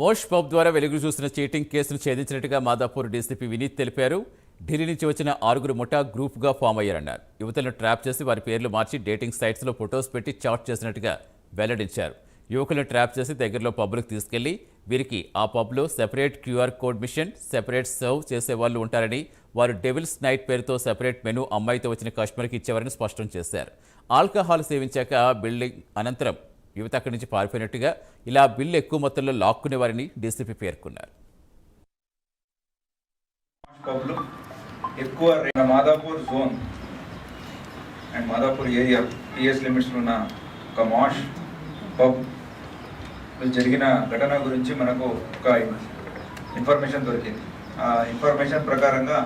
Mosh pub ద్వారా వెలుగు చూసిన చీటింగ్ కేసును ఛేదించినట్టుగా మాదాపూర్ డీసీపీ వినీత్ తెలిపారు. ఢిల్లీ నుంచి వచ్చిన 6 ముఠా గ్రూప్గా ఫామ్ అయ్యారన్నారు. యువతులను ట్రాప్ చేసి వారి పేర్లు మార్చి డేటింగ్ సైట్స్లో ఫొటోస్ పెట్టి చాట్ చేసినట్టుగా వెల్లడించారు. యువకులను ట్రాప్ చేసి దగ్గరలో పబ్లకు తీసుకెళ్లి వీరికి ఆ పబ్లో separate QR code machine, separate serve చేసే వాళ్ళు ఉంటారని, వారు డెవిల్స్ నైట్ పేరుతో సెపరేట్ మెనూ అమ్మాయితో వచ్చిన కస్టమర్కి ఇచ్చేవారని స్పష్టం చేశారు. ఆల్కహాల్ సేవించాక బిల్డింగ్ అనంతరం యువత అక్కడి నుంచి పారిపోయినట్టుగా, ఇలా బిల్లు ఎక్కువ మొత్తంలో లాక్కునేవారని డీసీపీ పేర్కొన్నారు. ఎక్కువ Madhapur zone and Madhapur area TS లిమిట్స్లో ఉన్న ఒక మాష్ పబ్ జరిగిన ఘటన గురించి మనకు ఒక ఇన్ఫర్మేషన్ దొరికింది. ఆ ఇన్ఫర్మేషన్ ప్రకారంగా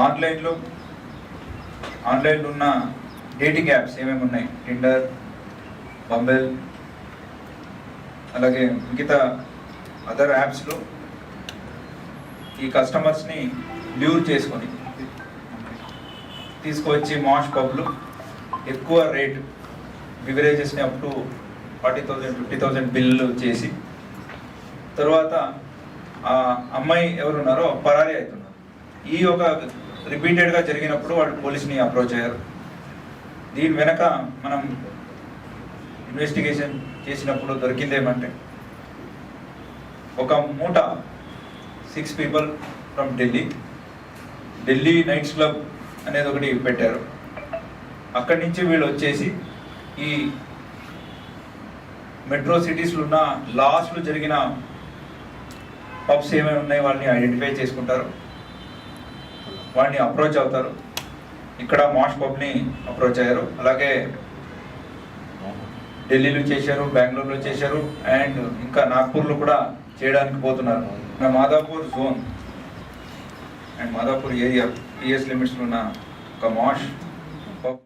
ఆన్లైన్లో ఉన్న డేటింగ్ యాప్స్ ఏమేమి ఉన్నాయి, టిండర్, బంబెల్, అలాగే మిగతా అదర్ యాప్స్లో ఈ కస్టమర్స్ని ల్యూర్ చేసుకొని తీసుకువచ్చి మాష్ పబ్లు ఎక్కువ రేట్ బివరేజెస్ని అప్ టు 40,000 50,000 బిల్లు చేసి తర్వాత ఆ అమ్మాయి ఎవరున్నారో పరారీ అవుతున్నారు. ఈ ఒక రిపీటెడ్గా జరిగినప్పుడు వాళ్ళు పోలీస్ని అప్రోచ్ అయ్యారు. దీని వెనక మనం ఇన్వెస్టిగేషన్ చేసినప్పుడు దొరికిందేమంటే, ఒక మూట 6 people from Delhi nights club అనేది ఒకటి పెట్టారు. అక్కడి నుంచి వీళ్ళు వచ్చేసి ఈ మెట్రో సిటీస్లో ఉన్న లాస్ట్లో జరిగిన పబ్స్ ఏమేమి ఉన్నాయి వాళ్ళని ఐడెంటిఫై చేసుకుంటారు, వాడిని అప్రోచ్ అవుతారు. ఇక్కడ మాష్ పబ్ని అప్రోచ్ అయ్యారు. అలాగే ఢిల్లీలో చేశారు, బెంగళూరులో చేశారు, అండ్ ఇంకా నాగ్పూర్లో కూడా చేయడానికి పోతున్నారు. Madhapur zone and Madhapur area TS లిమిట్స్లో ఉన్న ఒక మాష్ పబ్